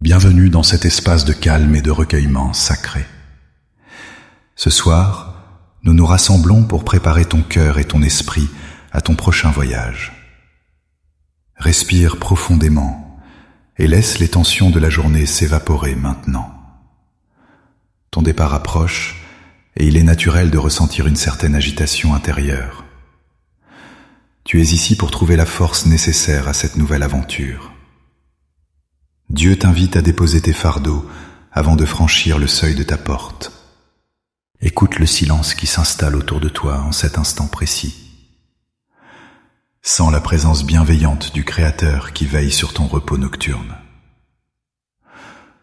Bienvenue dans cet espace de calme et de recueillement sacré. Ce soir, nous nous rassemblons pour préparer ton cœur et ton esprit à ton prochain voyage. Respire profondément et laisse les tensions de la journée s'évaporer maintenant. Ton départ approche et il est naturel de ressentir une certaine agitation intérieure. Tu es ici pour trouver la force nécessaire à cette nouvelle aventure. Dieu t'invite à déposer tes fardeaux avant de franchir le seuil de ta porte. Écoute le silence qui s'installe autour de toi en cet instant précis. Sens la présence bienveillante du Créateur qui veille sur ton repos nocturne.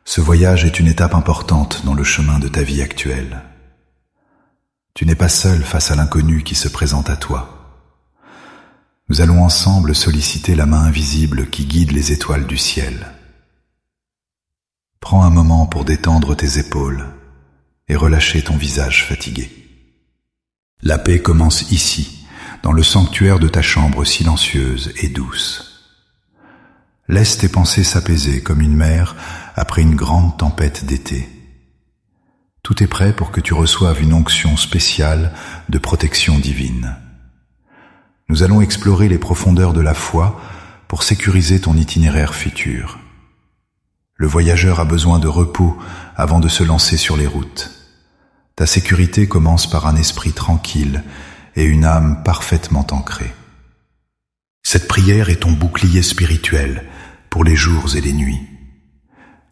Ce voyage est une étape importante dans le chemin de ta vie actuelle. Tu n'es pas seul face à l'inconnu qui se présente à toi. Nous allons ensemble solliciter la main invisible qui guide les étoiles du ciel. Prends un moment pour détendre tes épaules et relâcher ton visage fatigué. La paix commence ici, dans le sanctuaire de ta chambre silencieuse et douce. Laisse tes pensées s'apaiser comme une mer après une grande tempête d'été. Tout est prêt pour que tu reçoives une onction spéciale de protection divine. Nous allons explorer les profondeurs de la foi pour sécuriser ton itinéraire futur. Le voyageur a besoin de repos avant de se lancer sur les routes. Ta sécurité commence par un esprit tranquille et une âme parfaitement ancrée. Cette prière est ton bouclier spirituel pour les jours et les nuits.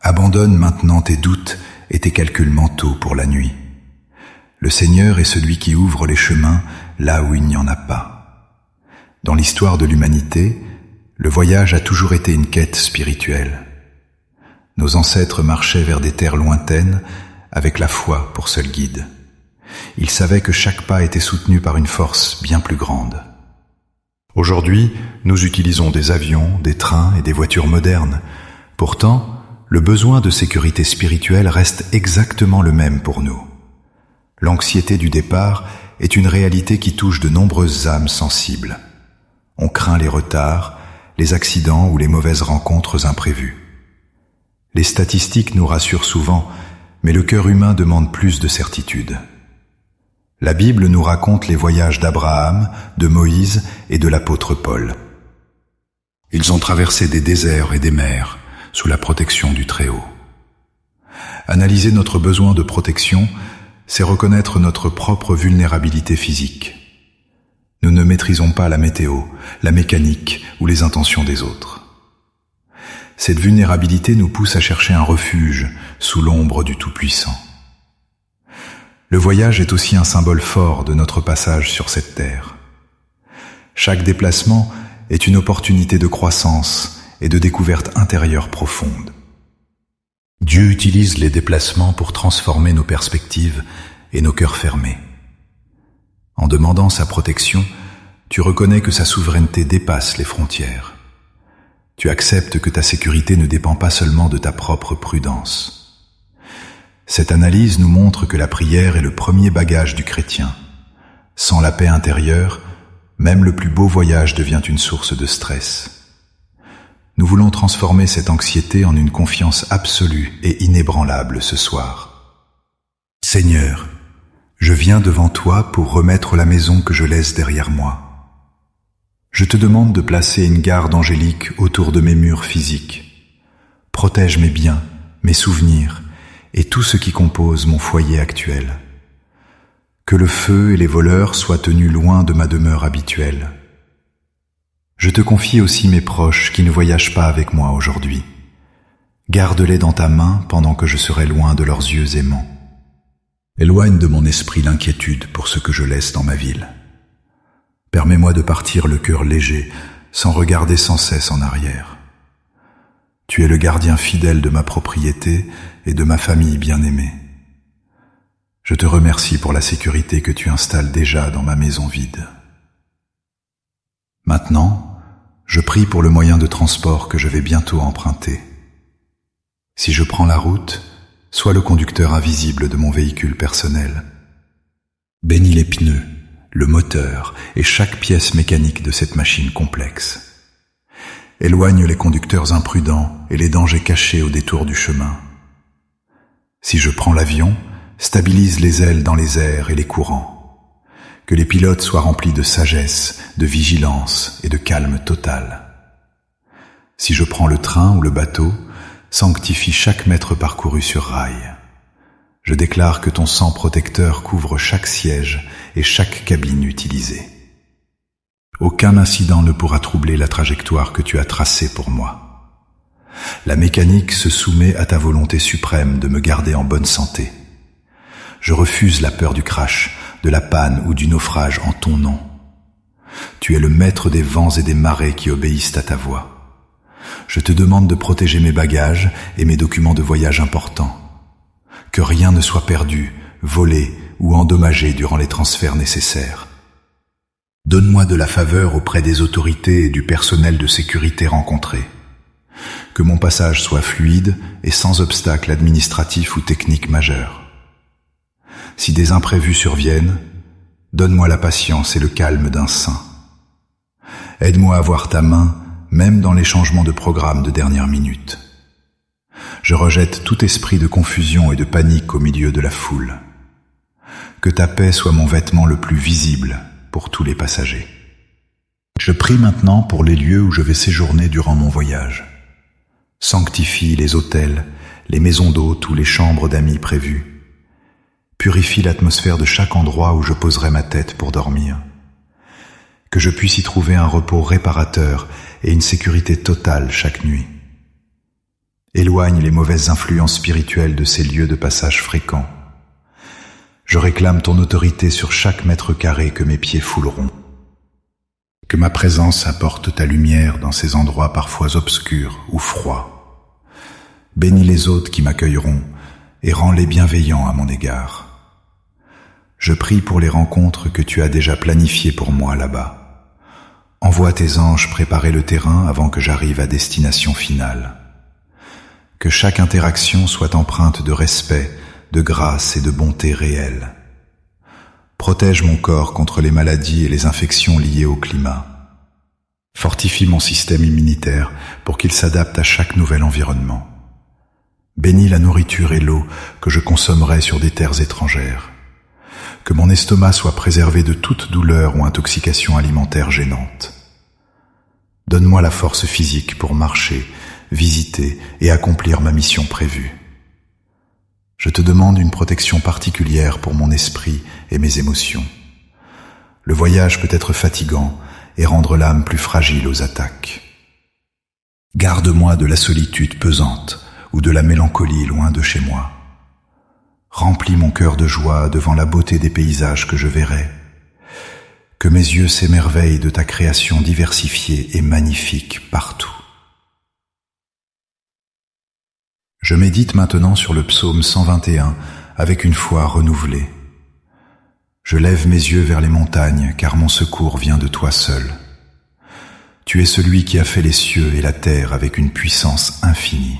Abandonne maintenant tes doutes et tes calculs mentaux pour la nuit. Le Seigneur est celui qui ouvre les chemins là où il n'y en a pas. Dans l'histoire de l'humanité, le voyage a toujours été une quête spirituelle. Nos ancêtres marchaient vers des terres lointaines avec la foi pour seul guide. Ils savaient que chaque pas était soutenu par une force bien plus grande. Aujourd'hui, nous utilisons des avions, des trains et des voitures modernes. Pourtant, le besoin de sécurité spirituelle reste exactement le même pour nous. L'anxiété du départ est une réalité qui touche de nombreuses âmes sensibles. On craint les retards, les accidents ou les mauvaises rencontres imprévues. Les statistiques nous rassurent souvent, mais le cœur humain demande plus de certitude. La Bible nous raconte les voyages d'Abraham, de Moïse et de l'apôtre Paul. Ils ont traversé des déserts et des mers sous la protection du Très-Haut. Analyser notre besoin de protection, c'est reconnaître notre propre vulnérabilité physique. Nous ne maîtrisons pas la météo, la mécanique ou les intentions des autres. Cette vulnérabilité nous pousse à chercher un refuge sous l'ombre du Tout-Puissant. Le voyage est aussi un symbole fort de notre passage sur cette terre. Chaque déplacement est une opportunité de croissance et de découverte intérieure profonde. Dieu utilise les déplacements pour transformer nos perspectives et nos cœurs fermés. En demandant sa protection, tu reconnais que sa souveraineté dépasse les frontières. Tu acceptes que ta sécurité ne dépend pas seulement de ta propre prudence. Cette analyse nous montre que la prière est le premier bagage du chrétien. Sans la paix intérieure, même le plus beau voyage devient une source de stress. Nous voulons transformer cette anxiété en une confiance absolue et inébranlable ce soir. Seigneur, je viens devant toi pour remettre la maison que je laisse derrière moi. Je te demande de placer une garde angélique autour de mes murs physiques. Protège mes biens, mes souvenirs et tout ce qui compose mon foyer actuel. Que le feu et les voleurs soient tenus loin de ma demeure habituelle. Je te confie aussi mes proches qui ne voyagent pas avec moi aujourd'hui. Garde-les dans ta main pendant que je serai loin de leurs yeux aimants. Éloigne de mon esprit l'inquiétude pour ce que je laisse dans ma ville. Permets-moi de partir le cœur léger, sans regarder sans cesse en arrière. Tu es le gardien fidèle de ma propriété et de ma famille bien-aimée. Je te remercie pour la sécurité que tu installes déjà dans ma maison vide. Maintenant, je prie pour le moyen de transport que je vais bientôt emprunter. Si je prends la route, sois le conducteur invisible de mon véhicule personnel. Bénis les pneus, le moteur et chaque pièce mécanique de cette machine complexe. Éloigne les conducteurs imprudents et les dangers cachés au détour du chemin. Si je prends l'avion, stabilise les ailes dans les airs et les courants. Que les pilotes soient remplis de sagesse, de vigilance et de calme total. Si je prends le train ou le bateau, sanctifie chaque mètre parcouru sur rail. Je déclare que ton sang protecteur couvre chaque siège et chaque cabine utilisée. Aucun incident ne pourra troubler la trajectoire que tu as tracée pour moi. La mécanique se soumet à ta volonté suprême de me garder en bonne santé. Je refuse la peur du crash, de la panne ou du naufrage en ton nom. Tu es le maître des vents et des marées qui obéissent à ta voix. Je te demande de protéger mes bagages et mes documents de voyage importants. Que rien ne soit perdu, volé ou endommagé durant les transferts nécessaires. Donne-moi de la faveur auprès des autorités et du personnel de sécurité rencontrés. Que mon passage soit fluide et sans obstacle administratif ou technique majeur. Si des imprévus surviennent, donne-moi la patience et le calme d'un saint. Aide-moi à voir ta main, même dans les changements de programme de dernière minute. Je rejette tout esprit de confusion et de panique au milieu de la foule. Que ta paix soit mon vêtement le plus visible pour tous les passagers. Je prie maintenant pour les lieux où je vais séjourner durant mon voyage. Sanctifie les hôtels, les maisons d'hôtes ou les chambres d'amis prévues. Purifie l'atmosphère de chaque endroit où je poserai ma tête pour dormir. Que je puisse y trouver un repos réparateur et une sécurité totale chaque nuit. Éloigne les mauvaises influences spirituelles de ces lieux de passage fréquents. Je réclame ton autorité sur chaque mètre carré que mes pieds fouleront. Que ma présence apporte ta lumière dans ces endroits parfois obscurs ou froids. Bénis les hôtes qui m'accueilleront et rends-les bienveillants à mon égard. Je prie pour les rencontres que tu as déjà planifiées pour moi là-bas. Envoie tes anges préparer le terrain avant que j'arrive à destination finale. Que chaque interaction soit empreinte de respect, de grâce et de bonté réelle. Protège mon corps contre les maladies et les infections liées au climat. Fortifie mon système immunitaire pour qu'il s'adapte à chaque nouvel environnement. Bénis la nourriture et l'eau que je consommerai sur des terres étrangères. Que mon estomac soit préservé de toute douleur ou intoxication alimentaire gênante. Donne-moi la force physique pour marcher, visiter et accomplir ma mission prévue. Je te demande une protection particulière pour mon esprit et mes émotions. Le voyage peut être fatigant et rendre l'âme plus fragile aux attaques. Garde-moi de la solitude pesante ou de la mélancolie loin de chez moi. Remplis mon cœur de joie devant la beauté des paysages que je verrai. Que mes yeux s'émerveillent de ta création diversifiée et magnifique partout. Je médite maintenant sur le psaume 121 avec une foi renouvelée. Je lève mes yeux vers les montagnes car mon secours vient de toi seul. Tu es celui qui a fait les cieux et la terre avec une puissance infinie.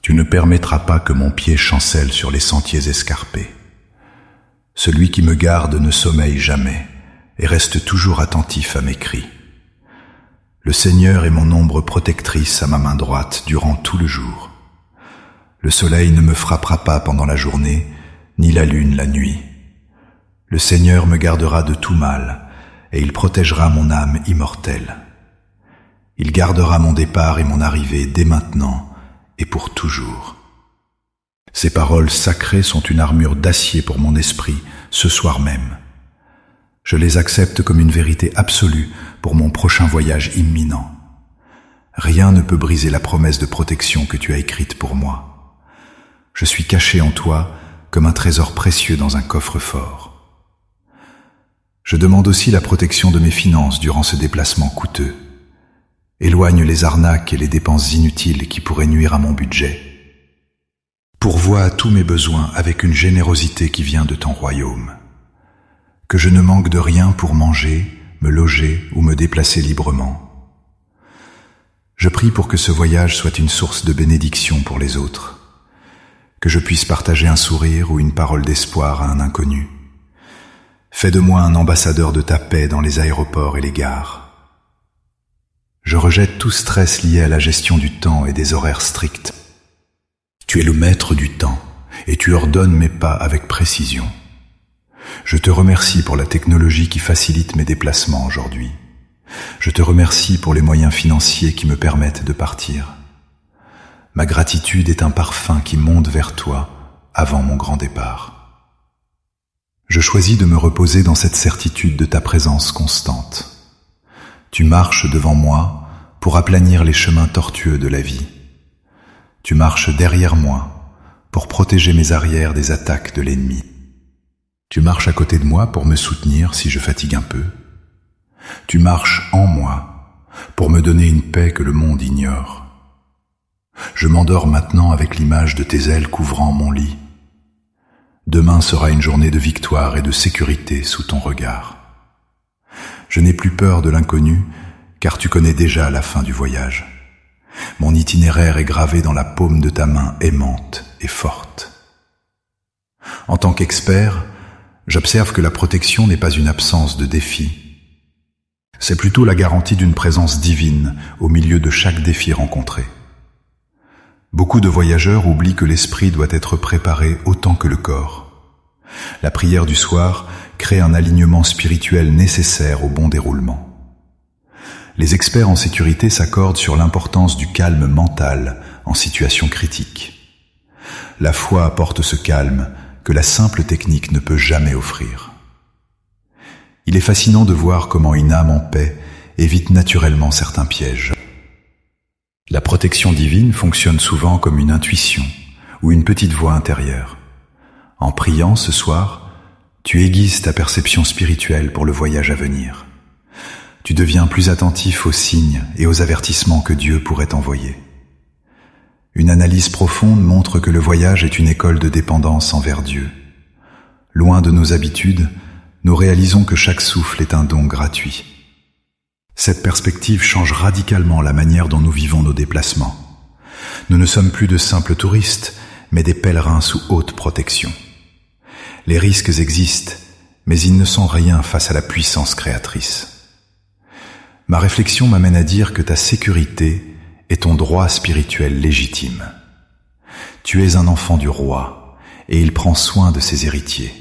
Tu ne permettras pas que mon pied chancelle sur les sentiers escarpés. Celui qui me garde ne sommeille jamais et reste toujours attentif à mes cris. Le Seigneur est mon ombre protectrice à ma main droite durant tout le jour. Le soleil ne me frappera pas pendant la journée, ni la lune la nuit. Le Seigneur me gardera de tout mal, et il protégera mon âme immortelle. Il gardera mon départ et mon arrivée dès maintenant et pour toujours. Ces paroles sacrées sont une armure d'acier pour mon esprit ce soir même. Je les accepte comme une vérité absolue pour mon prochain voyage imminent. Rien ne peut briser la promesse de protection que tu as écrite pour moi. Je suis caché en toi comme un trésor précieux dans un coffre-fort. Je demande aussi la protection de mes finances durant ce déplacement coûteux. Éloigne les arnaques et les dépenses inutiles qui pourraient nuire à mon budget. Pourvois à tous mes besoins avec une générosité qui vient de ton royaume. Que je ne manque de rien pour manger, me loger ou me déplacer librement. Je prie pour que ce voyage soit une source de bénédiction pour les autres. Que je puisse partager un sourire ou une parole d'espoir à un inconnu. Fais de moi un ambassadeur de ta paix dans les aéroports et les gares. Je rejette tout stress lié à la gestion du temps et des horaires stricts. Tu es le maître du temps et tu ordonnes mes pas avec précision. Je te remercie pour la technologie qui facilite mes déplacements aujourd'hui. Je te remercie pour les moyens financiers qui me permettent de partir. Ma gratitude est un parfum qui monte vers toi avant mon grand départ. Je choisis de me reposer dans cette certitude de ta présence constante. Tu marches devant moi pour aplanir les chemins tortueux de la vie. Tu marches derrière moi pour protéger mes arrières des attaques de l'ennemi. Tu marches à côté de moi pour me soutenir si je fatigue un peu. Tu marches en moi pour me donner une paix que le monde ignore. Je m'endors maintenant avec l'image de tes ailes couvrant mon lit. Demain sera une journée de victoire et de sécurité sous ton regard. Je n'ai plus peur de l'inconnu, car tu connais déjà la fin du voyage. Mon itinéraire est gravé dans la paume de ta main aimante et forte. En tant qu'expert, j'observe que la protection n'est pas une absence de défi. C'est plutôt la garantie d'une présence divine au milieu de chaque défi rencontré. Beaucoup de voyageurs oublient que l'esprit doit être préparé autant que le corps. La prière du soir crée un alignement spirituel nécessaire au bon déroulement. Les experts en sécurité s'accordent sur l'importance du calme mental en situation critique. La foi apporte ce calme que la simple technique ne peut jamais offrir. Il est fascinant de voir comment une âme en paix évite naturellement certains pièges. La protection divine fonctionne souvent comme une intuition ou une petite voix intérieure. En priant ce soir, tu aiguises ta perception spirituelle pour le voyage à venir. Tu deviens plus attentif aux signes et aux avertissements que Dieu pourrait envoyer. Une analyse profonde montre que le voyage est une école de dépendance envers Dieu. Loin de nos habitudes, nous réalisons que chaque souffle est un don gratuit. Cette perspective change radicalement la manière dont nous vivons nos déplacements. Nous ne sommes plus de simples touristes, mais des pèlerins sous haute protection. Les risques existent, mais ils ne sont rien face à la puissance créatrice. Ma réflexion m'amène à dire que ta sécurité est ton droit spirituel légitime. Tu es un enfant du roi, et il prend soin de ses héritiers.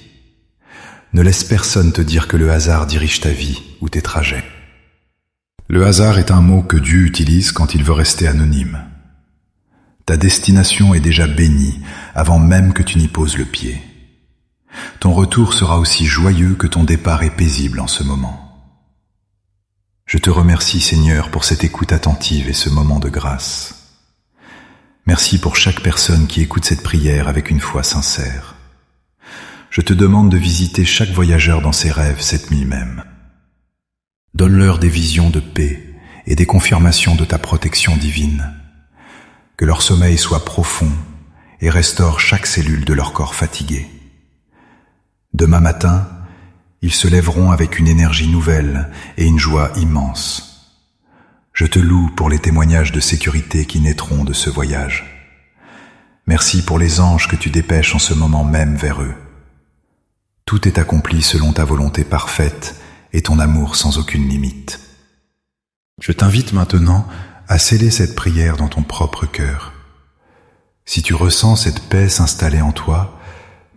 Ne laisse personne te dire que le hasard dirige ta vie ou tes trajets. Le hasard est un mot que Dieu utilise quand il veut rester anonyme. Ta destination est déjà bénie avant même que tu n'y poses le pied. Ton retour sera aussi joyeux que ton départ est paisible en ce moment. Je te remercie, Seigneur, pour cette écoute attentive et ce moment de grâce. Merci pour chaque personne qui écoute cette prière avec une foi sincère. Je te demande de visiter chaque voyageur dans ses rêves cette nuit même. Donne-leur des visions de paix et des confirmations de ta protection divine. Que leur sommeil soit profond et restaure chaque cellule de leur corps fatigué. Demain matin, ils se lèveront avec une énergie nouvelle et une joie immense. Je te loue pour les témoignages de sécurité qui naîtront de ce voyage. Merci pour les anges que tu dépêches en ce moment même vers eux. Tout est accompli selon ta volonté parfaite et ton amour sans aucune limite. Je t'invite maintenant à sceller cette prière dans ton propre cœur. Si tu ressens cette paix s'installer en toi,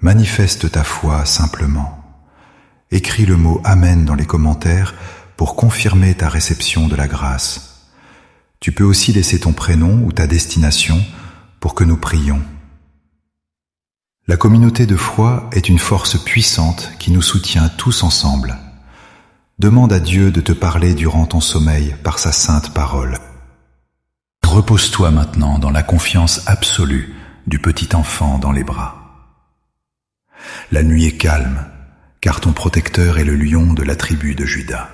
manifeste ta foi simplement. Écris le mot « Amen » dans les commentaires pour confirmer ta réception de la grâce. Tu peux aussi laisser ton prénom ou ta destination pour que nous prions. La communauté de foi est une force puissante qui nous soutient tous ensemble. Demande à Dieu de te parler durant ton sommeil par sa sainte parole. Repose-toi maintenant dans la confiance absolue du petit enfant dans les bras. La nuit est calme, car ton protecteur est le lion de la tribu de Juda.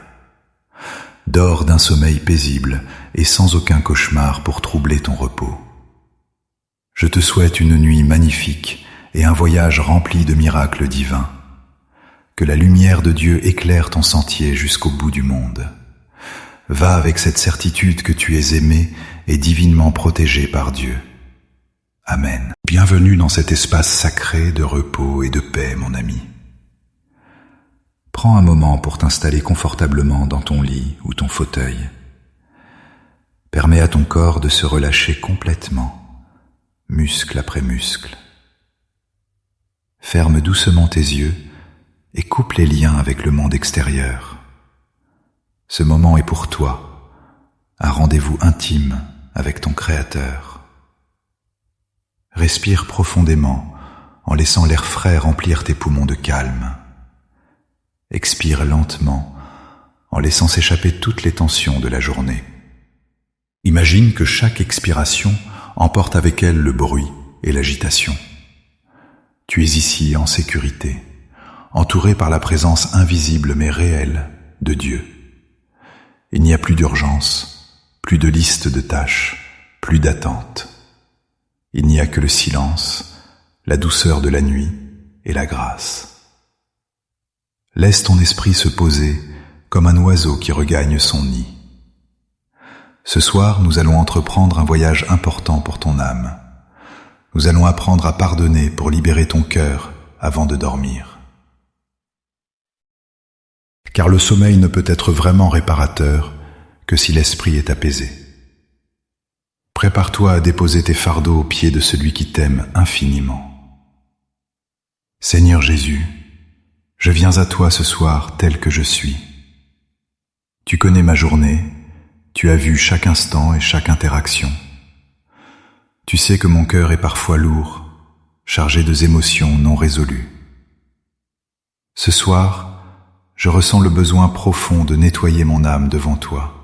Dors d'un sommeil paisible et sans aucun cauchemar pour troubler ton repos. Je te souhaite une nuit magnifique et un voyage rempli de miracles divins. Que la lumière de Dieu éclaire ton sentier jusqu'au bout du monde. Va avec cette certitude que tu es aimé et divinement protégé par Dieu. Amen. Bienvenue dans cet espace sacré de repos et de paix, mon ami. Prends un moment pour t'installer confortablement dans ton lit ou ton fauteuil. Permets à ton corps de se relâcher complètement, muscle après muscle. Ferme doucement tes yeux et coupe les liens avec le monde extérieur. Ce moment est pour toi, un rendez-vous intime avec ton Créateur. Respire profondément en laissant l'air frais remplir tes poumons de calme. Expire lentement en laissant s'échapper toutes les tensions de la journée. Imagine que chaque expiration emporte avec elle le bruit et l'agitation. Tu es ici en sécurité, entouré par la présence invisible mais réelle de Dieu. Il n'y a plus d'urgence, plus de liste de tâches, plus d'attente. Il n'y a que le silence, la douceur de la nuit et la grâce. Laisse ton esprit se poser comme un oiseau qui regagne son nid. Ce soir, nous allons entreprendre un voyage important pour ton âme. Nous allons apprendre à pardonner pour libérer ton cœur avant de dormir. Car le sommeil ne peut être vraiment réparateur que si l'esprit est apaisé. Prépare-toi à déposer tes fardeaux aux pieds de celui qui t'aime infiniment. Seigneur Jésus, je viens à toi ce soir tel que je suis. Tu connais ma journée, tu as vu chaque instant et chaque interaction. Tu sais que mon cœur est parfois lourd, chargé d'émotions non résolues. Ce soir, je ressens le besoin profond de nettoyer mon âme devant toi.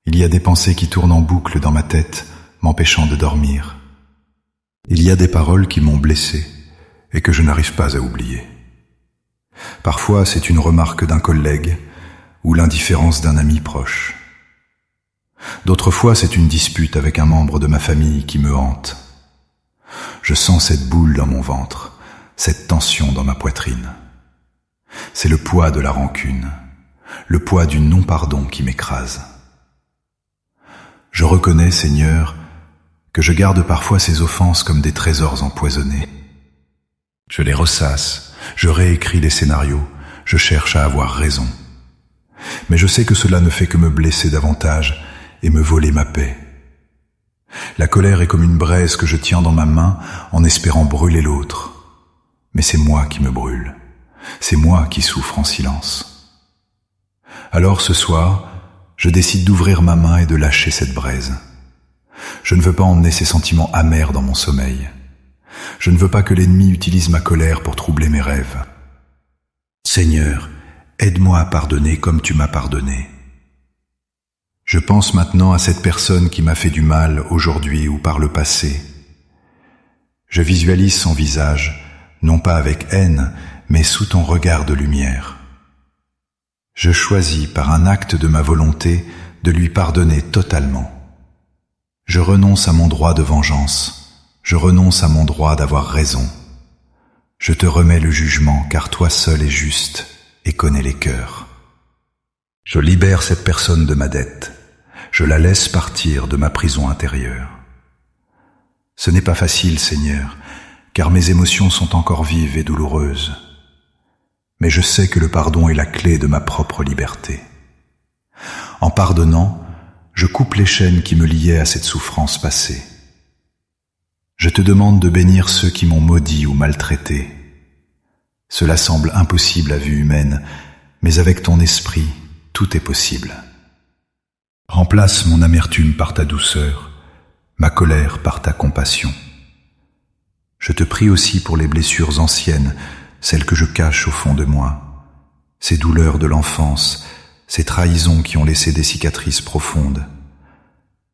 Il y a des pensées qui tournent en boucle dans ma tête, m'empêchant de dormir. Il y a des paroles qui m'ont blessé et que je n'arrive pas à oublier. Parfois, c'est une remarque d'un collègue ou l'indifférence d'un ami proche. D'autres fois, c'est une dispute avec un membre de ma famille qui me hante. Je sens cette boule dans mon ventre, cette tension dans ma poitrine. C'est le poids de la rancune, le poids du non-pardon qui m'écrase. Je reconnais, Seigneur, que je garde parfois ces offenses comme des trésors empoisonnés. Je les ressasse, je réécris les scénarios, je cherche à avoir raison. Mais je sais que cela ne fait que me blesser davantage et me voler ma paix. La colère est comme une braise que je tiens dans ma main en espérant brûler l'autre. Mais c'est moi qui me brûle. C'est moi qui souffre en silence. Alors ce soir, je décide d'ouvrir ma main et de lâcher cette braise. Je ne veux pas emmener ces sentiments amers dans mon sommeil. Je ne veux pas que l'ennemi utilise ma colère pour troubler mes rêves. Seigneur, aide-moi à pardonner comme tu m'as pardonné. Je pense maintenant à cette personne qui m'a fait du mal aujourd'hui ou par le passé. Je visualise son visage, non pas avec haine, mais sous ton regard de lumière. Je choisis par un acte de ma volonté de lui pardonner totalement. Je renonce à mon droit de vengeance, je renonce à mon droit d'avoir raison. Je te remets le jugement car toi seul es juste et connais les cœurs. Je libère cette personne de ma dette. Je la laisse partir de ma prison intérieure. Ce n'est pas facile, Seigneur, car mes émotions sont encore vives et douloureuses. Mais je sais que le pardon est la clé de ma propre liberté. En pardonnant, je coupe les chaînes qui me liaient à cette souffrance passée. Je te demande de bénir ceux qui m'ont maudit ou maltraité. Cela semble impossible à vue humaine, mais avec ton esprit, tout est possible. Remplace mon amertume par ta douceur, ma colère par ta compassion. Je te prie aussi pour les blessures anciennes, celles que je cache au fond de moi, ces douleurs de l'enfance, ces trahisons qui ont laissé des cicatrices profondes.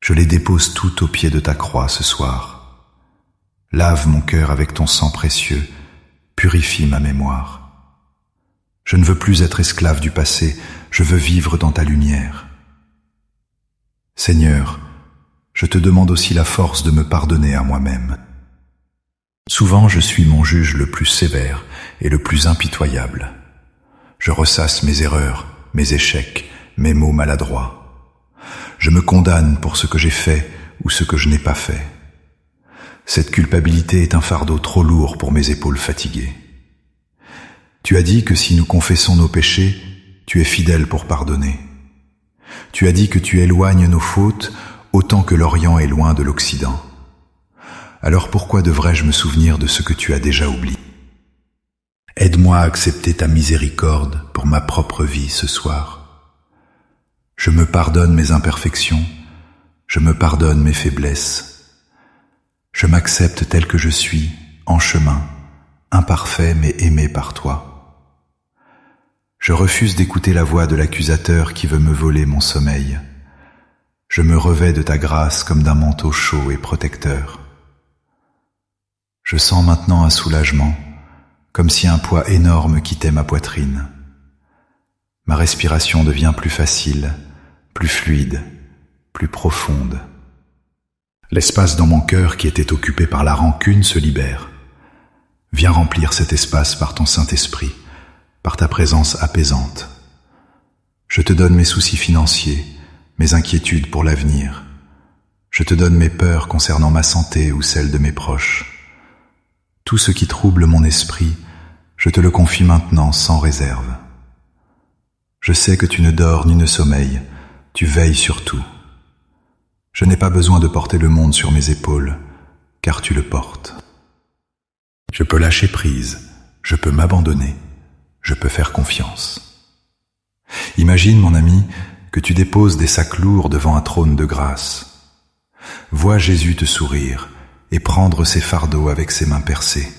Je les dépose toutes au pied de ta croix ce soir. Lave mon cœur avec ton sang précieux, purifie ma mémoire. Je ne veux plus être esclave du passé, je veux vivre dans ta lumière. Seigneur, je te demande aussi la force de me pardonner à moi-même. Souvent je suis mon juge le plus sévère et le plus impitoyable. Je ressasse mes erreurs, mes échecs, mes mots maladroits. Je me condamne pour ce que j'ai fait ou ce que je n'ai pas fait. Cette culpabilité est un fardeau trop lourd pour mes épaules fatiguées. Tu as dit que si nous confessons nos péchés, tu es fidèle pour pardonner. Tu as dit que tu éloignes nos fautes autant que l'Orient est loin de l'Occident. Alors pourquoi devrais-je me souvenir de ce que tu as déjà oublié? Aide-moi à accepter ta miséricorde pour ma propre vie ce soir. Je me pardonne mes imperfections, je me pardonne mes faiblesses. Je m'accepte tel que je suis, en chemin, imparfait mais aimé par toi. Je refuse d'écouter la voix de l'accusateur qui veut me voler mon sommeil. Je me revêts de ta grâce comme d'un manteau chaud et protecteur. Je sens maintenant un soulagement, comme si un poids énorme quittait ma poitrine. Ma respiration devient plus facile, plus fluide, plus profonde. L'espace dans mon cœur qui était occupé par la rancune se libère. Viens remplir cet espace par ton Saint-Esprit, par ta présence apaisante. Je te donne mes soucis financiers, mes inquiétudes pour l'avenir. Je te donne mes peurs concernant ma santé ou celle de mes proches. Tout ce qui trouble mon esprit, je te le confie maintenant sans réserve. Je sais que tu ne dors ni ne sommeilles, tu veilles sur tout. Je n'ai pas besoin de porter le monde sur mes épaules, car tu le portes. Je peux lâcher prise, je peux m'abandonner, je peux faire confiance. Imagine, mon ami, que tu déposes des sacs lourds devant un trône de grâce. Vois Jésus te sourire et prendre ses fardeaux avec ses mains percées.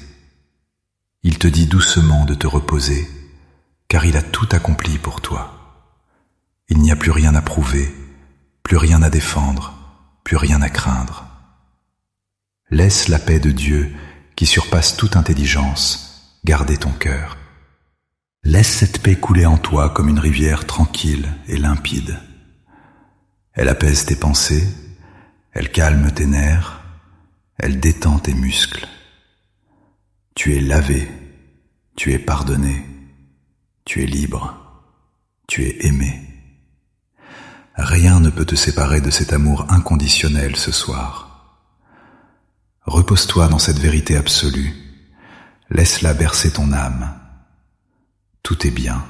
Il te dit doucement de te reposer, car il a tout accompli pour toi. Il n'y a plus rien à prouver, plus rien à défendre, plus rien à craindre. Laisse la paix de Dieu, qui surpasse toute intelligence, garder ton cœur. Laisse cette paix couler en toi comme une rivière tranquille et limpide. Elle apaise tes pensées, elle calme tes nerfs, elle détend tes muscles. Tu es lavé, tu es pardonné, tu es libre, tu es aimé. Rien ne peut te séparer de cet amour inconditionnel ce soir. Repose-toi dans cette vérité absolue, laisse-la bercer ton âme. Tout est bien,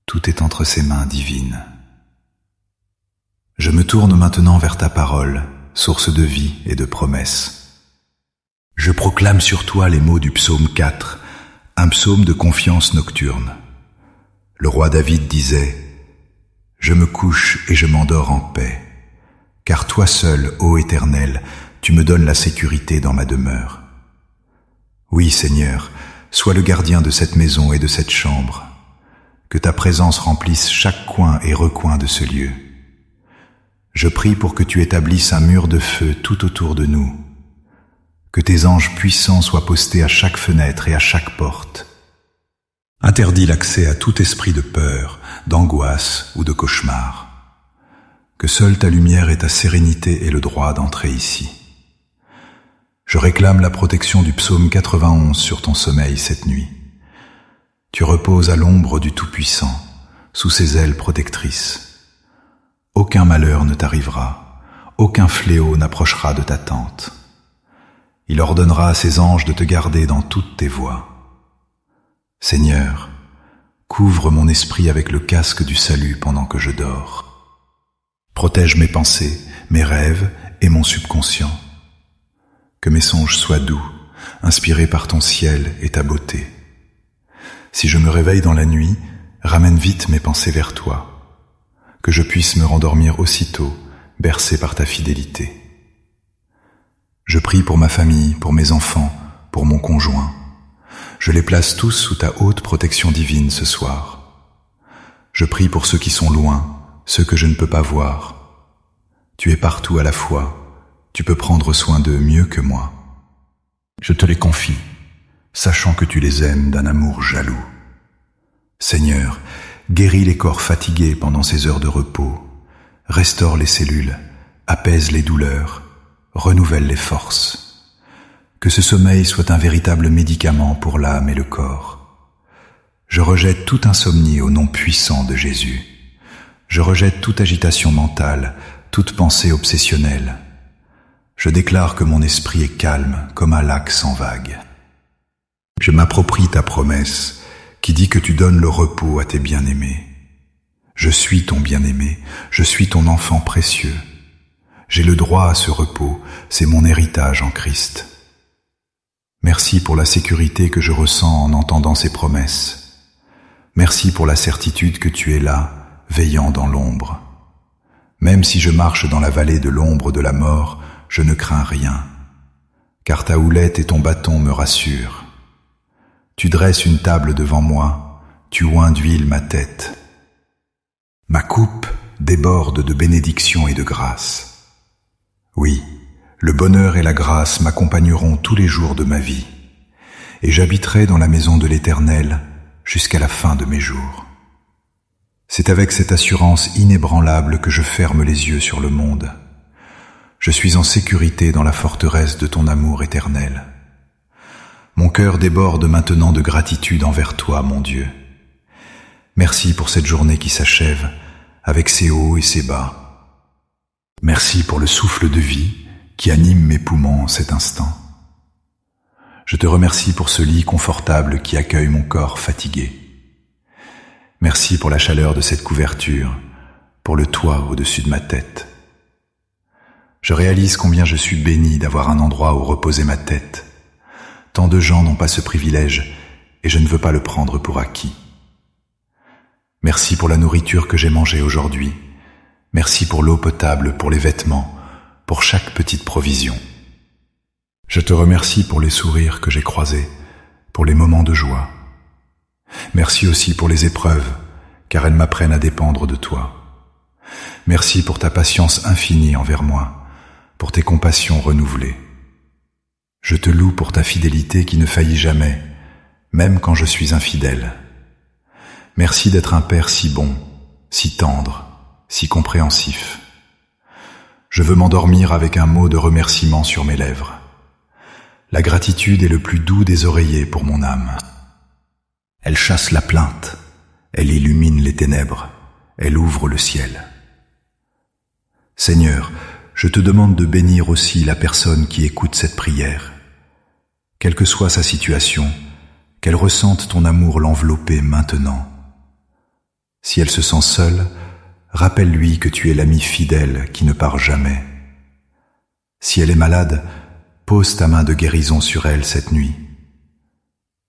tout est entre ses mains divines. Je me tourne maintenant vers ta parole, source de vie et de promesses. Je proclame sur toi les mots du psaume 4, un psaume de confiance nocturne. Le roi David disait « Je me couche et je m'endors en paix, car toi seul, ô Éternel, tu me donnes la sécurité dans ma demeure. » Oui, Seigneur, sois le gardien de cette maison et de cette chambre, que ta présence remplisse chaque coin et recoin de ce lieu. Je prie pour que tu établisses un mur de feu tout autour de nous, que tes anges puissants soient postés à chaque fenêtre et à chaque porte. Interdis l'accès à tout esprit de peur, d'angoisse ou de cauchemar. Que seule ta lumière et ta sérénité aient le droit d'entrer ici. Je réclame la protection du psaume 91 sur ton sommeil cette nuit. Tu reposes à l'ombre du Tout-Puissant, sous ses ailes protectrices. Aucun malheur ne t'arrivera, aucun fléau n'approchera de ta tente. Il ordonnera à ses anges de te garder dans toutes tes voies. Seigneur, couvre mon esprit avec le casque du salut pendant que je dors. Protège mes pensées, mes rêves et mon subconscient. Que mes songes soient doux, inspirés par ton ciel et ta beauté. Si je me réveille dans la nuit, ramène vite mes pensées vers toi. Que je puisse me rendormir aussitôt, bercé par ta fidélité. Je prie pour ma famille, pour mes enfants, pour mon conjoint. Je les place tous sous ta haute protection divine ce soir. Je prie pour ceux qui sont loin, ceux que je ne peux pas voir. Tu es partout à la fois, tu peux prendre soin d'eux mieux que moi. Je te les confie, sachant que tu les aimes d'un amour jaloux. Seigneur, guéris les corps fatigués pendant ces heures de repos, restaure les cellules, apaise les douleurs, renouvelle les forces. Que ce sommeil soit un véritable médicament pour l'âme et le corps. Je rejette toute insomnie au nom puissant de Jésus. Je rejette toute agitation mentale, toute pensée obsessionnelle. Je déclare que mon esprit est calme comme un lac sans vagues. Je m'approprie ta promesse qui dit que tu donnes le repos à tes bien-aimés. Je suis ton bien-aimé, je suis ton enfant précieux. J'ai le droit à ce repos, c'est mon héritage en Christ. Merci pour la sécurité que je ressens en entendant ces promesses. Merci pour la certitude que tu es là, veillant dans l'ombre. Même si je marche dans la vallée de l'ombre de la mort, je ne crains rien, car ta houlette et ton bâton me rassurent. Tu dresses une table devant moi, tu oins d'huile ma tête. Ma coupe déborde de bénédictions et de grâce. Oui, le bonheur et la grâce m'accompagneront tous les jours de ma vie, et j'habiterai dans la maison de l'Éternel jusqu'à la fin de mes jours. C'est avec cette assurance inébranlable que je ferme les yeux sur le monde. Je suis en sécurité dans la forteresse de ton amour éternel. Mon cœur déborde maintenant de gratitude envers toi, mon Dieu. Merci pour cette journée qui s'achève, avec ses hauts et ses bas. Merci pour le souffle de vie qui anime mes poumons en cet instant. Je te remercie pour ce lit confortable qui accueille mon corps fatigué. Merci pour la chaleur de cette couverture, pour le toit au-dessus de ma tête. Je réalise combien je suis béni d'avoir un endroit où reposer ma tête. Tant de gens n'ont pas ce privilège et je ne veux pas le prendre pour acquis. Merci pour la nourriture que j'ai mangée aujourd'hui. Merci pour l'eau potable, pour les vêtements, pour chaque petite provision. Je te remercie pour les sourires que j'ai croisés, pour les moments de joie. Merci aussi pour les épreuves, car elles m'apprennent à dépendre de toi. Merci pour ta patience infinie envers moi, pour tes compassions renouvelées. Je te loue pour ta fidélité qui ne faillit jamais, même quand je suis infidèle. Merci d'être un Père si bon, si tendre, si compréhensif. Je veux m'endormir avec un mot de remerciement sur mes lèvres. La gratitude est le plus doux des oreillers pour mon âme. Elle chasse la plainte, elle illumine les ténèbres, elle ouvre le ciel. Seigneur, je te demande de bénir aussi la personne qui écoute cette prière. Quelle que soit sa situation, qu'elle ressente ton amour l'envelopper maintenant. Si elle se sent seule, rappelle-lui que tu es l'ami fidèle qui ne part jamais. Si elle est malade, pose ta main de guérison sur elle cette nuit.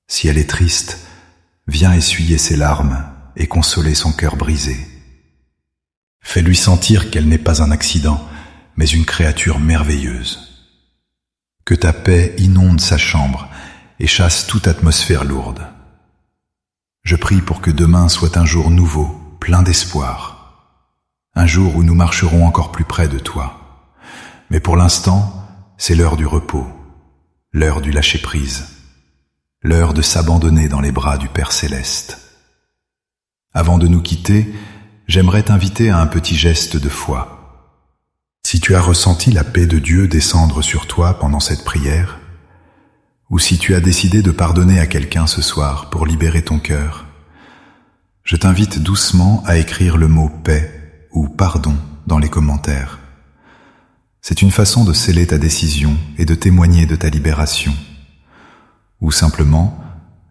Si elle est triste, viens essuyer ses larmes et consoler son cœur brisé. Fais-lui sentir qu'elle n'est pas un accident, mais une créature merveilleuse. Que ta paix inonde sa chambre et chasse toute atmosphère lourde. Je prie pour que demain soit un jour nouveau, plein d'espoir. Un jour où nous marcherons encore plus près de toi. Mais pour l'instant, c'est l'heure du repos, l'heure du lâcher-prise, l'heure de s'abandonner dans les bras du Père Céleste. Avant de nous quitter, j'aimerais t'inviter à un petit geste de foi. Si tu as ressenti la paix de Dieu descendre sur toi pendant cette prière, ou si tu as décidé de pardonner à quelqu'un ce soir pour libérer ton cœur, je t'invite doucement à écrire le mot « paix » ou « pardon » dans les commentaires. C'est une façon de sceller ta décision et de témoigner de ta libération. Ou simplement,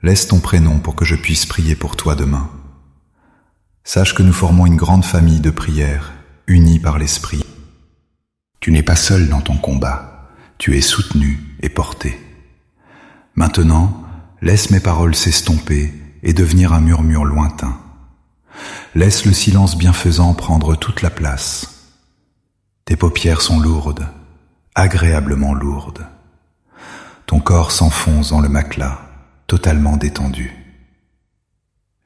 laisse ton prénom pour que je puisse prier pour toi demain. Sache que nous formons une grande famille de prières, unis par l'Esprit. Tu n'es pas seul dans ton combat, tu es soutenu et porté. Maintenant, laisse mes paroles s'estomper et devenir un murmure lointain. Laisse le silence bienfaisant prendre toute la place. Tes paupières sont lourdes, agréablement lourdes. Ton corps s'enfonce dans le matelas, totalement détendu.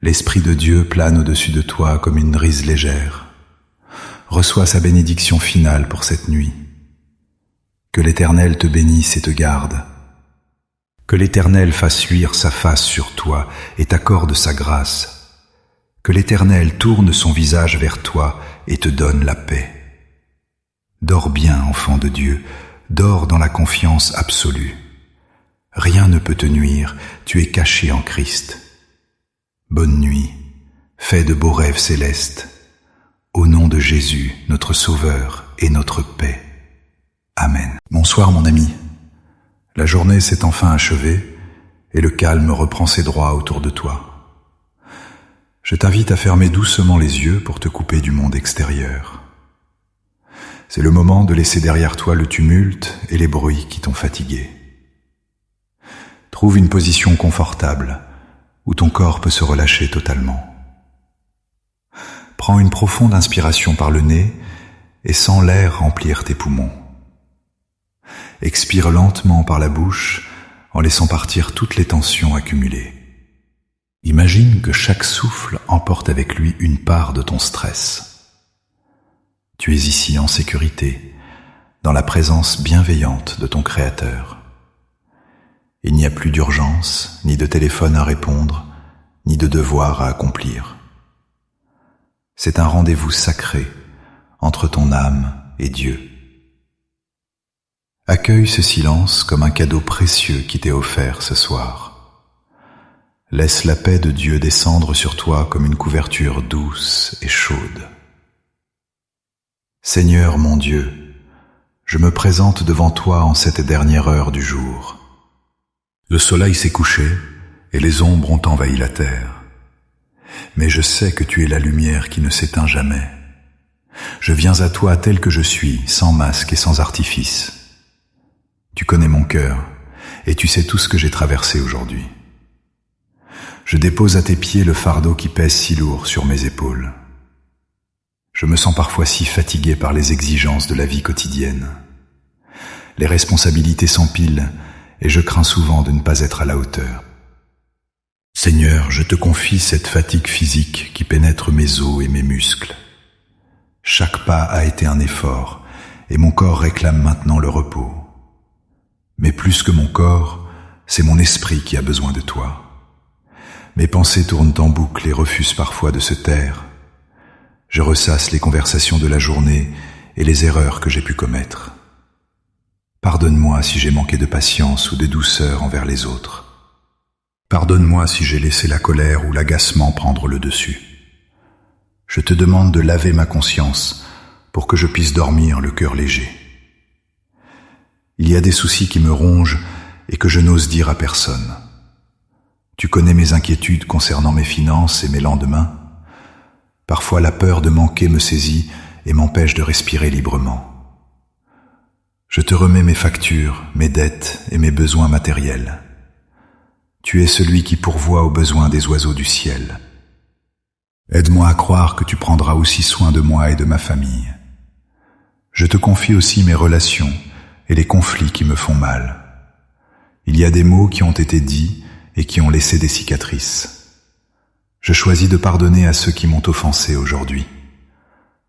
L'Esprit de Dieu plane au-dessus de toi comme une brise légère. Reçois sa bénédiction finale pour cette nuit. Que l'Éternel te bénisse et te garde. Que l'Éternel fasse luire sa face sur toi et t'accorde sa grâce. Que l'Éternel tourne son visage vers toi et te donne la paix. Dors bien, enfant de Dieu, dors dans la confiance absolue. Rien ne peut te nuire, tu es caché en Christ. Bonne nuit, fais de beaux rêves célestes. Au nom de Jésus, notre Sauveur et notre paix. Amen. Bonsoir mon ami. La journée s'est enfin achevée et le calme reprend ses droits autour de toi. Je t'invite à fermer doucement les yeux pour te couper du monde extérieur. C'est le moment de laisser derrière toi le tumulte et les bruits qui t'ont fatigué. Trouve une position confortable où ton corps peut se relâcher totalement. Prends une profonde inspiration par le nez et sens l'air remplir tes poumons. Expire lentement par la bouche en laissant partir toutes les tensions accumulées. Imagine que chaque souffle emporte avec lui une part de ton stress. Tu es ici en sécurité, dans la présence bienveillante de ton Créateur. Il n'y a plus d'urgence, ni de téléphone à répondre, ni de devoir à accomplir. C'est un rendez-vous sacré entre ton âme et Dieu. Accueille ce silence comme un cadeau précieux qui t'est offert ce soir. Laisse la paix de Dieu descendre sur toi comme une couverture douce et chaude. Seigneur mon Dieu, je me présente devant toi en cette dernière heure du jour. Le soleil s'est couché et les ombres ont envahi la terre. Mais je sais que tu es la lumière qui ne s'éteint jamais. Je viens à toi tel que je suis, sans masque et sans artifice. Tu connais mon cœur et tu sais tout ce que j'ai traversé aujourd'hui. Je dépose à tes pieds le fardeau qui pèse si lourd sur mes épaules. Je me sens parfois si fatigué par les exigences de la vie quotidienne. Les responsabilités s'empilent et je crains souvent de ne pas être à la hauteur. Seigneur, je te confie cette fatigue physique qui pénètre mes os et mes muscles. Chaque pas a été un effort et mon corps réclame maintenant le repos. Mais plus que mon corps, c'est mon esprit qui a besoin de toi. Mes pensées tournent en boucle et refusent parfois de se taire. Je ressasse les conversations de la journée et les erreurs que j'ai pu commettre. Pardonne-moi si j'ai manqué de patience ou de douceur envers les autres. Pardonne-moi si j'ai laissé la colère ou l'agacement prendre le dessus. Je te demande de laver ma conscience pour que je puisse dormir le cœur léger. Il y a des soucis qui me rongent et que je n'ose dire à personne. Tu connais mes inquiétudes concernant mes finances et mes lendemains. Parfois la peur de manquer me saisit et m'empêche de respirer librement. Je te remets mes factures, mes dettes et mes besoins matériels. Tu es celui qui pourvoit aux besoins des oiseaux du ciel. Aide-moi à croire que tu prendras aussi soin de moi et de ma famille. Je te confie aussi mes relations et les conflits qui me font mal. Il y a des mots qui ont été dits et qui ont laissé des cicatrices. Je choisis de pardonner à ceux qui m'ont offensé aujourd'hui.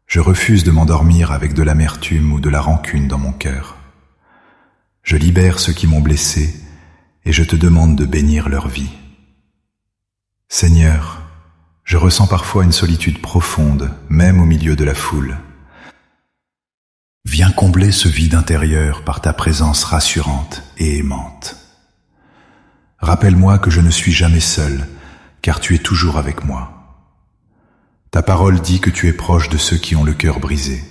Je refuse de m'endormir avec de l'amertume ou de la rancune dans mon cœur. Je libère ceux qui m'ont blessé et je te demande de bénir leur vie. Seigneur, je ressens parfois une solitude profonde, même au milieu de la foule. Viens combler ce vide intérieur par ta présence rassurante et aimante. Rappelle-moi que je ne suis jamais seul, car tu es toujours avec moi. Ta parole dit que tu es proche de ceux qui ont le cœur brisé.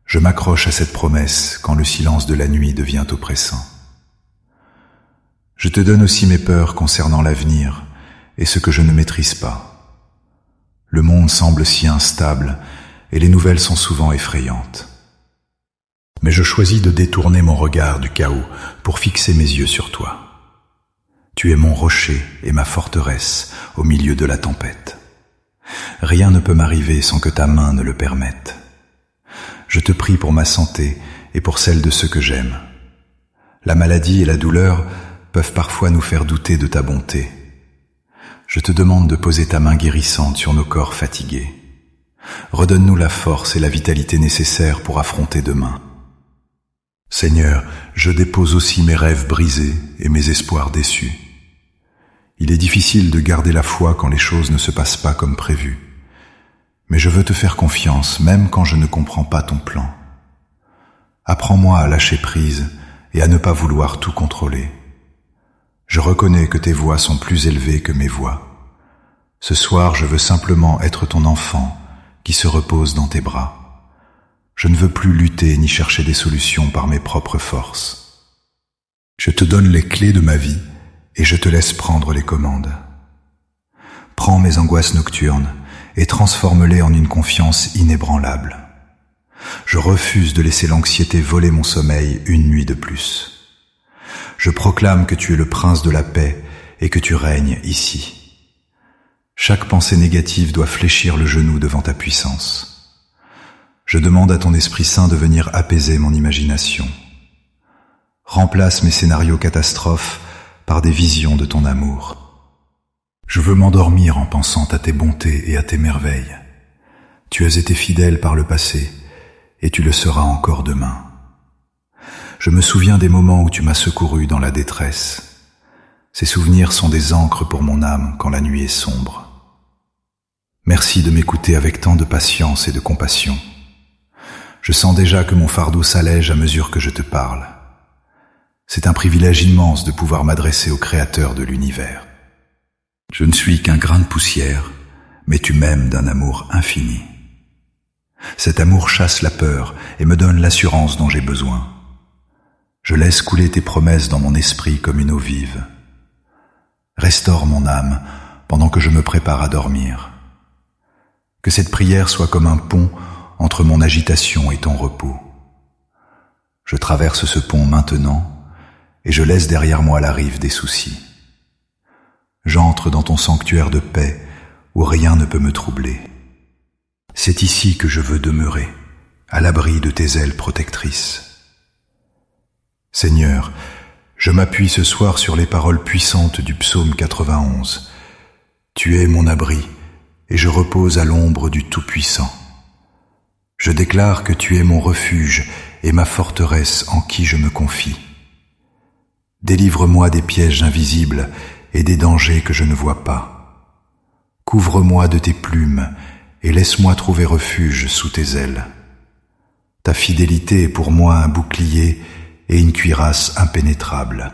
Je m'accroche à cette promesse quand le silence de la nuit devient oppressant. Je te donne aussi mes peurs concernant l'avenir et ce que je ne maîtrise pas. Le monde semble si instable et les nouvelles sont souvent effrayantes. Mais je choisis de détourner mon regard du chaos pour fixer mes yeux sur toi. Tu es mon rocher et ma forteresse au milieu de la tempête. Rien ne peut m'arriver sans que ta main ne le permette. Je te prie pour ma santé et pour celle de ceux que j'aime. La maladie et la douleur peuvent parfois nous faire douter de ta bonté. Je te demande de poser ta main guérissante sur nos corps fatigués. Redonne-nous la force et la vitalité nécessaires pour affronter demain. Seigneur, je dépose aussi mes rêves brisés et mes espoirs déçus. Il est difficile de garder la foi quand les choses ne se passent pas comme prévu. Mais je veux te faire confiance, même quand je ne comprends pas ton plan. Apprends-moi à lâcher prise et à ne pas vouloir tout contrôler. Je reconnais que tes voies sont plus élevées que mes voies. Ce soir, je veux simplement être ton enfant qui se repose dans tes bras. Je ne veux plus lutter ni chercher des solutions par mes propres forces. Je te donne les clés de ma vie et je te laisse prendre les commandes. Prends mes angoisses nocturnes et transforme-les en une confiance inébranlable. Je refuse de laisser l'anxiété voler mon sommeil une nuit de plus. Je proclame que tu es le prince de la paix et que tu règnes ici. Chaque pensée négative doit fléchir le genou devant ta puissance. Je demande à ton Esprit Saint de venir apaiser mon imagination. Remplace mes scénarios catastrophes par des visions de ton amour. Je veux m'endormir en pensant à tes bontés et à tes merveilles. Tu as été fidèle par le passé et tu le seras encore demain. Je me souviens des moments où tu m'as secouru dans la détresse. Ces souvenirs sont des ancres pour mon âme quand la nuit est sombre. Merci de m'écouter avec tant de patience et de compassion. Je sens déjà que mon fardeau s'allège à mesure que je te parle. C'est un privilège immense de pouvoir m'adresser au Créateur de l'univers. Je ne suis qu'un grain de poussière, mais tu m'aimes d'un amour infini. Cet amour chasse la peur et me donne l'assurance dont j'ai besoin. Je laisse couler tes promesses dans mon esprit comme une eau vive. Restaure mon âme pendant que je me prépare à dormir. Que cette prière soit comme un pont entre mon agitation et ton repos. Je traverse ce pont maintenant et je laisse derrière moi la rive des soucis. J'entre dans ton sanctuaire de paix où rien ne peut me troubler. C'est ici que je veux demeurer, à l'abri de tes ailes protectrices. Seigneur, je m'appuie ce soir sur les paroles puissantes du psaume 91. Tu es mon abri, et je repose à l'ombre du Tout-Puissant. Je déclare que tu es mon refuge et ma forteresse en qui je me confie. Délivre-moi des pièges invisibles et des dangers que je ne vois pas. Couvre-moi de tes plumes et laisse-moi trouver refuge sous tes ailes. Ta fidélité est pour moi un bouclier et une cuirasse impénétrable.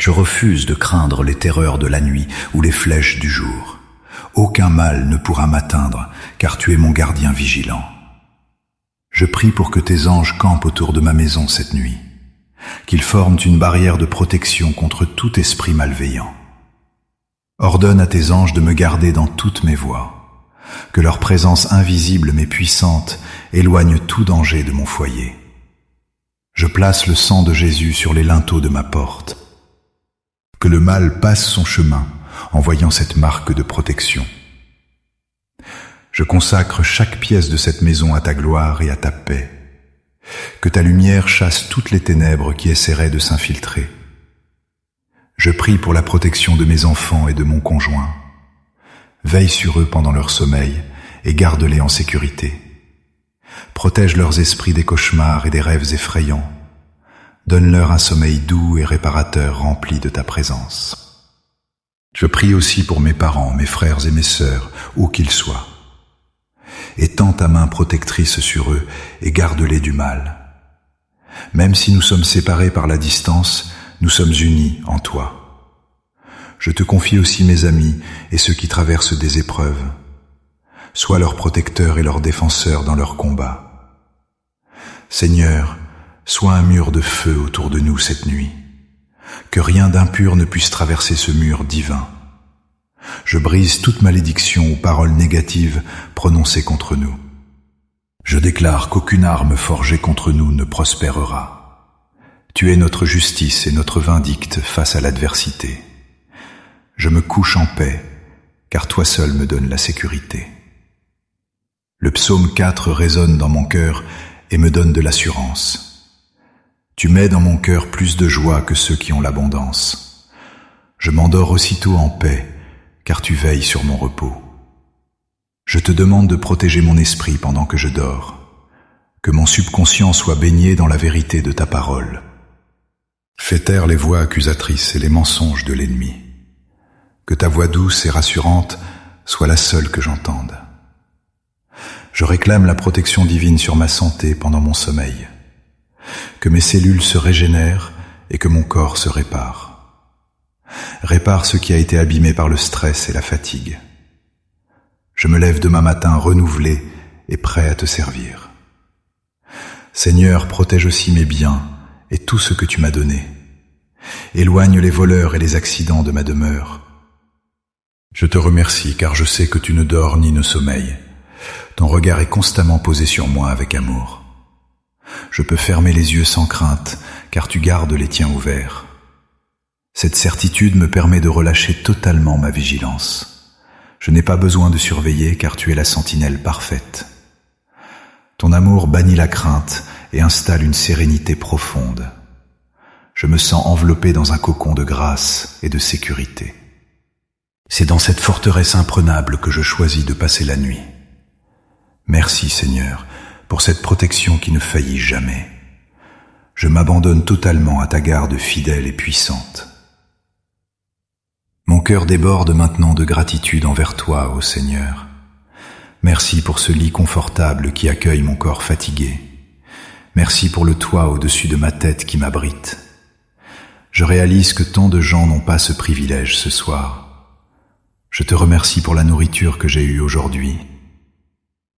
Je refuse de craindre les terreurs de la nuit ou les flèches du jour. Aucun mal ne pourra m'atteindre, car tu es mon gardien vigilant. Je prie pour que tes anges campent autour de ma maison cette nuit, qu'ils forment une barrière de protection contre tout esprit malveillant. Ordonne à tes anges de me garder dans toutes mes voies, que leur présence invisible mais puissante éloigne tout danger de mon foyer. Je place le sang de Jésus sur les linteaux de ma porte. Que le mal passe son chemin en voyant cette marque de protection. Je consacre chaque pièce de cette maison à ta gloire et à ta paix. Que ta lumière chasse toutes les ténèbres qui essaieraient de s'infiltrer. Je prie pour la protection de mes enfants et de mon conjoint. Veille sur eux pendant leur sommeil et garde-les en sécurité. Protège leurs esprits des cauchemars et des rêves effrayants. Donne-leur un sommeil doux et réparateur rempli de ta présence. Je prie aussi pour mes parents, mes frères et mes sœurs, où qu'ils soient. Étends ta main protectrice sur eux et garde-les du mal. Même si nous sommes séparés par la distance, nous sommes unis en toi. Je te confie aussi mes amis et ceux qui traversent des épreuves. Sois leur protecteur et leur défenseur dans leur combat. Seigneur, sois un mur de feu autour de nous cette nuit. Que rien d'impur ne puisse traverser ce mur divin. Je brise toute malédiction ou parole négative prononcée contre nous. Je déclare qu'aucune arme forgée contre nous ne prospérera. Tu es notre justice et notre vindicte face à l'adversité. Je me couche en paix, car toi seul me donnes la sécurité. Le psaume 4 résonne dans mon cœur et me donne de l'assurance. Tu mets dans mon cœur plus de joie que ceux qui ont l'abondance. Je m'endors aussitôt en paix, car tu veilles sur mon repos. Je te demande de protéger mon esprit pendant que je dors, que mon subconscient soit baigné dans la vérité de ta parole. Fais taire les voix accusatrices et les mensonges de l'ennemi. Que ta voix douce et rassurante soit la seule que j'entende. Je réclame la protection divine sur ma santé pendant mon sommeil. Que mes cellules se régénèrent et que mon corps se répare. Répare ce qui a été abîmé par le stress et la fatigue. Je me lève demain matin renouvelé et prêt à te servir. Seigneur, protège aussi mes biens et tout ce que tu m'as donné. Éloigne les voleurs et les accidents de ma demeure. Je te remercie car je sais que tu ne dors ni ne sommeilles. Ton regard est constamment posé sur moi avec amour. Je peux fermer les yeux sans crainte car tu gardes les tiens ouverts. Cette certitude me permet de relâcher totalement ma vigilance. Je n'ai pas besoin de surveiller car tu es la sentinelle parfaite. Ton amour bannit la crainte et installe une sérénité profonde. Je me sens enveloppé dans un cocon de grâce et de sécurité. C'est dans cette forteresse imprenable que je choisis de passer la nuit. Merci Seigneur pour cette protection qui ne faillit jamais. Je m'abandonne totalement à ta garde fidèle et puissante. Mon cœur déborde maintenant de gratitude envers toi, ô Seigneur. Merci pour ce lit confortable qui accueille mon corps fatigué. Merci pour le toit au-dessus de ma tête qui m'abrite. Je réalise que tant de gens n'ont pas ce privilège ce soir. Je te remercie pour la nourriture que j'ai eue aujourd'hui.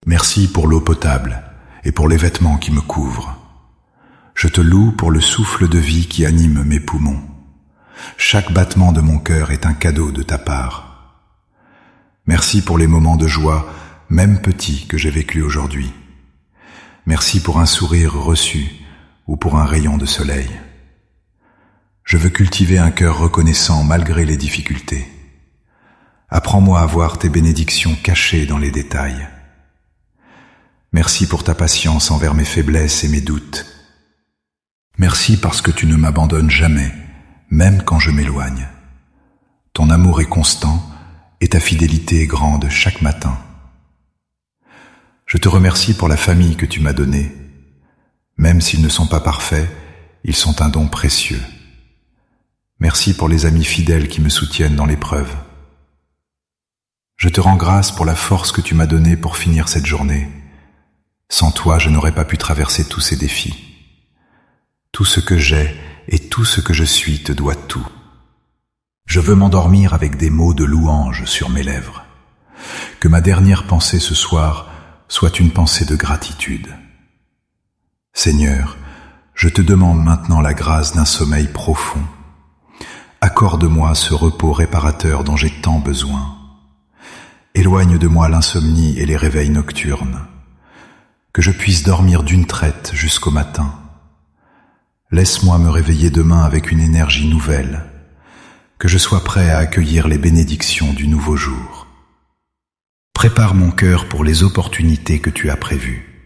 Merci pour l'eau potable et pour les vêtements qui me couvrent. Je te loue pour le souffle de vie qui anime mes poumons. Chaque battement de mon cœur est un cadeau de ta part. Merci pour les moments de joie, même petits, que j'ai vécus aujourd'hui. Merci pour un sourire reçu ou pour un rayon de soleil. Je veux cultiver un cœur reconnaissant malgré les difficultés. Apprends-moi à voir tes bénédictions cachées dans les détails. Merci pour ta patience envers mes faiblesses et mes doutes. Merci parce que tu ne m'abandonnes jamais, même quand je m'éloigne. Ton amour est constant et ta fidélité est grande chaque matin. Je te remercie pour la famille que tu m'as donnée. Même s'ils ne sont pas parfaits, ils sont un don précieux. Merci pour les amis fidèles qui me soutiennent dans l'épreuve. Je te rends grâce pour la force que tu m'as donnée pour finir cette journée. Sans toi, je n'aurais pas pu traverser tous ces défis. Tout ce que j'ai et tout ce que je suis te doit tout. Je veux m'endormir avec des mots de louange sur mes lèvres. Que ma dernière pensée ce soir soit une pensée de gratitude. Seigneur, je te demande maintenant la grâce d'un sommeil profond. Accorde-moi ce repos réparateur dont j'ai tant besoin. Éloigne de moi l'insomnie et les réveils nocturnes. Que je puisse dormir d'une traite jusqu'au matin. Laisse-moi me réveiller demain avec une énergie nouvelle, que je sois prêt à accueillir les bénédictions du nouveau jour. Prépare mon cœur pour les opportunités que tu as prévues.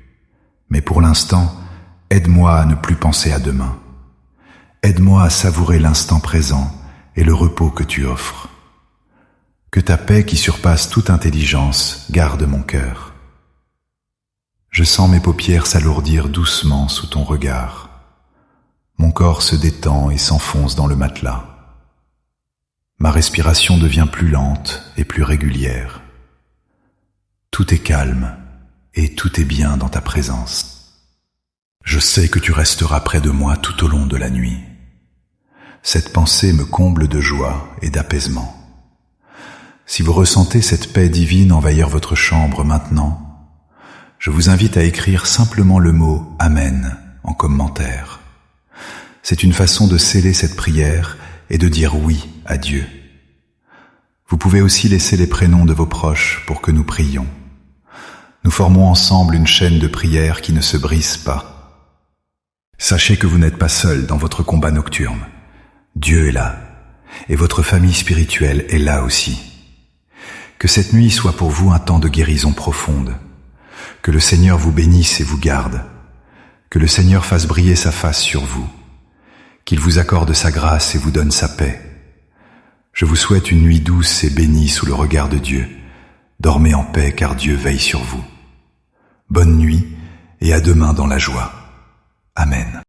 Mais pour l'instant, aide-moi à ne plus penser à demain. Aide-moi à savourer l'instant présent et le repos que tu offres. Que ta paix qui surpasse toute intelligence garde mon cœur. Je sens mes paupières s'alourdir doucement sous ton regard. Mon corps se détend et s'enfonce dans le matelas. Ma respiration devient plus lente et plus régulière. Tout est calme et tout est bien dans ta présence. Je sais que tu resteras près de moi tout au long de la nuit. Cette pensée me comble de joie et d'apaisement. Si vous ressentez cette paix divine envahir votre chambre maintenant, je vous invite à écrire simplement le mot « Amen » en commentaire. C'est une façon de sceller cette prière et de dire oui à Dieu. Vous pouvez aussi laisser les prénoms de vos proches pour que nous prions. Nous formons ensemble une chaîne de prière qui ne se brise pas. Sachez que vous n'êtes pas seul dans votre combat nocturne. Dieu est là, et votre famille spirituelle est là aussi. Que cette nuit soit pour vous un temps de guérison profonde. Que le Seigneur vous bénisse et vous garde. Que le Seigneur fasse briller sa face sur vous. Qu'il vous accorde sa grâce et vous donne sa paix. Je vous souhaite une nuit douce et bénie sous le regard de Dieu. Dormez en paix car Dieu veille sur vous. Bonne nuit et à demain dans la joie. Amen.